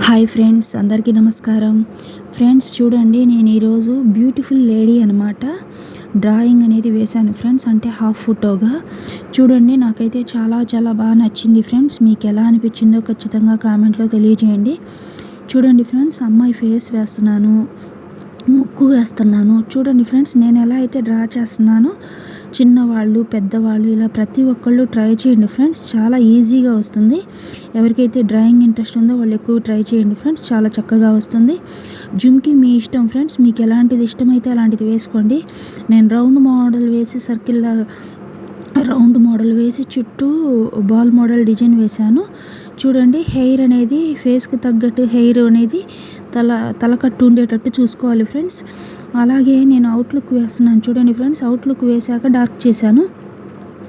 Hi friends, అందరికీ నమస్కారం. Friends చూడండి, నేను ఈరోజు బ్యూటిఫుల్ లేడీ అనమాట డ్రాయింగ్ అనేది వేశాను ఫ్రెండ్స్. అంటే హాఫ్ ఫోటోగా చూడండి. నాకైతే చాలా చాలా బాగా నచ్చింది ఫ్రెండ్స్. మీకు ఎలా అనిపించిందో ఖచ్చితంగా కామెంట్లో తెలియజేయండి. చూడండి ఫ్రెండ్స్, అమ్మాయి ఫేస్ వేస్తున్నాను, ముక్కు వేస్తున్నాను. చూడండి ఫ్రెండ్స్, నేను ఎలా అయితే డ్రా చేస్తున్నానో చిన్నవాళ్ళు పెద్దవాళ్ళు ఇలా ప్రతి ఒక్కళ్ళు ట్రై చేయండి ఫ్రెండ్స్. చాలా ఈజీగా వస్తుంది. ఎవరికైతే డ్రాయింగ్ ఇంట్రెస్ట్ ఉందో వాళ్ళు ఎక్కువ ట్రై చేయండి ఫ్రెండ్స్. చాలా చక్కగా వస్తుంది. జుమ్కి మీ ఇష్టం ఫ్రెండ్స్, మీకు ఎలాంటిది ఇష్టమైతే అలాంటిది వేసుకోండి. నేను రౌండ్ మోడల్ వేసి రౌండ్ మోడల్ వేసి చుట్టూ బాల్ మోడల్ డిజైన్ వేశాను. చూడండి, హెయిర్ అనేది ఫేస్కి తగ్గట్టు హెయిర్ అనేది తలకట్టు ఉండేటట్టు చూసుకోవాలి ఫ్రెండ్స్. అలాగే నేను అవుట్లుక్ వేస్తున్నాను. చూడండి ఫ్రెండ్స్, అవుట్లుక్ వేశాక డార్క్ చేశాను,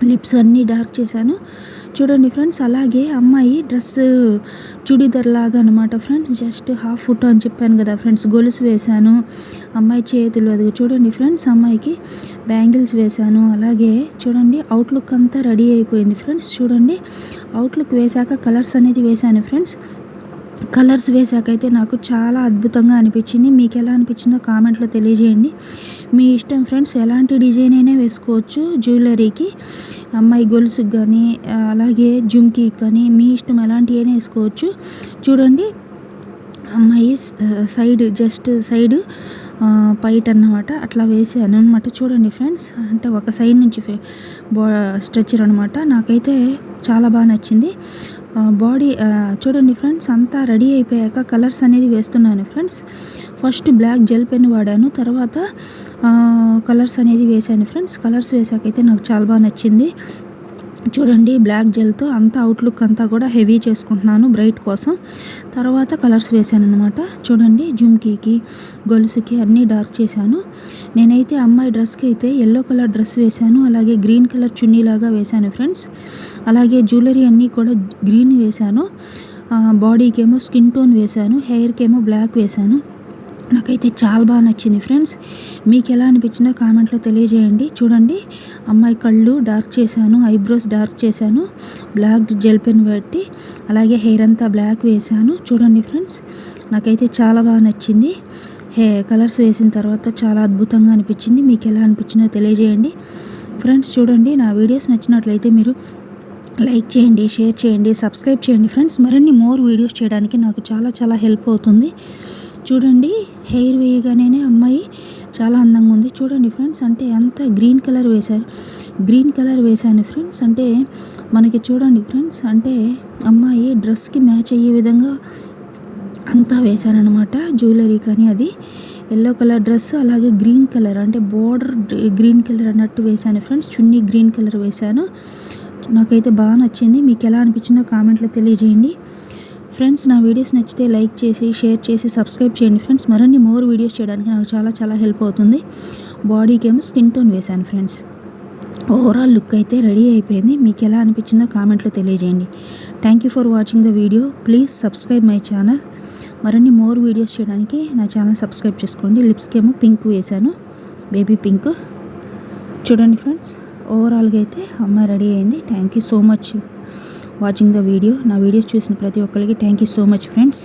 లిప్స్ అన్నీ డార్క్ చేశాను. చూడండి ఫ్రెండ్స్, అలాగే అమ్మాయి డ్రెస్ చుడీదార్ లాగా అనమాట ఫ్రెండ్స్. జస్ట్ హాఫ్ ఫుట్ అని చెప్పాను కదా ఫ్రెండ్స్. గొలుసు వేశాను, అమ్మాయి చేతులు అది చూడండి ఫ్రెండ్స్. అమ్మాయికి బ్యాంగిల్స్ వేశాను. అలాగే చూడండి, అవుట్లుక్ అంతా రెడీ అయిపోయింది ఫ్రెండ్స్. చూడండి, అవుట్లుక్ వేశాక కలర్స్ అనేది వేశాను ఫ్రెండ్స్. కలర్స్ వేసాకైతే నాకు చాలా అద్భుతంగా అనిపించింది. మీకు ఎలా అనిపించిందో కామెంట్లో తెలియజేయండి. మీ ఇష్టం ఫ్రెండ్స్, ఎలాంటి డిజైన్ అయినా వేసుకోవచ్చు. జ్యువెలరీకి, అమ్మాయి గొలుసుకి కానీ అలాగే జుమ్కీకి కానీ మీ ఇష్టం ఎలాంటి అయినా వేసుకోవచ్చు. చూడండి, అమ్మాయి సైడ్ జస్ట్ సైడ్ పైట్ అన్నమాట అట్లా వేసాను అనమాట. చూడండి ఫ్రెండ్స్, అంటే ఒక సైడ్ నుంచి స్ట్రెచ్చర్ అనమాట. నాకైతే చాలా బాగా నచ్చింది. బాడీ చూడండి ఫ్రెండ్స్, అంతా రెడీ అయిపోయాక కలర్స్ అనేది వేస్తున్నాను friends. First black gel pen వాడాను, తర్వాత కలర్స్ అనేది వేసాను ఫ్రెండ్స్. కలర్స్ వేసాకైతే నాకు చాలా బాగా నచ్చింది. చూడండి, బ్లాక్ జెల్తో అంతా అవుట్లుక్ అంతా కూడా హెవీ చేసుకుంటున్నాను బ్రైట్ కోసం. తర్వాత కలర్స్ వేసాను అనమాట. చూడండి, జుమ్కీకి గొలుసుకి అన్నీ డార్క్ చేశాను. నేనైతే అమ్మాయి డ్రెస్కి అయితే ఎల్లో కలర్ డ్రెస్ వేశాను, అలాగే గ్రీన్ కలర్ చున్నీలాగా వేశాను ఫ్రెండ్స్. అలాగే జ్యువెలరీ అన్నీ కూడా గ్రీన్ వేశాను. బాడీకి ఏమో స్కిన్ టోన్ వేశాను, హెయిర్కి ఏమో బ్లాక్ వేశాను. నాకైతే చాలా బాగా నచ్చింది ఫ్రెండ్స్. మీకు ఎలా అనిపించిందో కామెంట్లో తెలియజేయండి. చూడండి, అమ్మాయి కళ్ళు డార్క్ చేశాను, ఐబ్రోస్ డార్క్ చేశాను, బ్లాక్ జెల్ పెన్ పెట్టి అలాగే హెయిర్ అంతా బ్లాక్ వేశాను. చూడండి ఫ్రెండ్స్, నాకైతే చాలా బాగా నచ్చింది. కలర్స్ వేసిన తర్వాత చాలా అద్భుతంగా అనిపించింది. మీకు ఎలా అనిపించిందో తెలియజేయండి ఫ్రెండ్స్. చూడండి, నా వీడియోస్ నచ్చినట్లయితే మీరు లైక్ చేయండి, షేర్ చేయండి, సబ్స్క్రైబ్ చేయండి ఫ్రెండ్స్. మరిన్ని మోర్ వీడియోస్ చేయడానికి నాకు చాలా చాలా హెల్ప్ అవుతుంది. చూడండి, హెయిర్ వేయగానే అమ్మాయి చాలా అందంగా ఉంది. చూడండి ఫ్రెండ్స్, అంటే అంతా గ్రీన్ కలర్ వేశాను ఫ్రెండ్స్. అంటే మనకి చూడండి ఫ్రెండ్స్, అంటే అమ్మాయి డ్రెస్కి మ్యాచ్ అయ్యే విధంగా అంతా వేశానమాట. జ్యువెలరీ కానీ అది ఎల్లో కలర్ డ్రెస్, అలాగే గ్రీన్ కలర్ అంటే బోర్డర్ గ్రీన్ కలర్ అన్నట్టు వేశాను ఫ్రెండ్స్. చున్నీ గ్రీన్ కలర్ వేశాను. నాకైతే బాగా నచ్చింది. మీకు ఎలా అనిపించిందో కామెంట్లో తెలియజేయండి ఫ్రెండ్స్. నా వీడియోస్ నచ్చితే లైక్ చేసి షేర్ చేసి సబ్స్క్రైబ్ చేయండి ఫ్రెండ్స్. మరిన్ని మోర్ వీడియోస్ చేయడానికి నాకు చాలా చాలా హెల్ప్ అవుతుంది. బాడీకి ఏమో స్కిన్ టోన్ వేశాను ఫ్రెండ్స్. ఓవరాల్ లుక్ అయితే రెడీ అయిపోయింది. మీకు ఎలా అనిపించిందో కామెంట్లో తెలియజేయండి. Thank you for watching the video. Please subscribe my channel. మరిన్ని మోర్ వీడియోస్ చేయడానికి నా ఛానల్ సబ్స్క్రైబ్ చేసుకోండి. లిప్స్కి ఏమో పింక్ వేశాను, బేబీ పింక్. చూడండి ఫ్రెండ్స్, ఓవరాల్గా అయితే అమ్మాయి రెడీ అయింది. Thank you so much watching the video. నా వీడియోస్ చూసిన ప్రతి ఒక్కరికి thank you so much friends.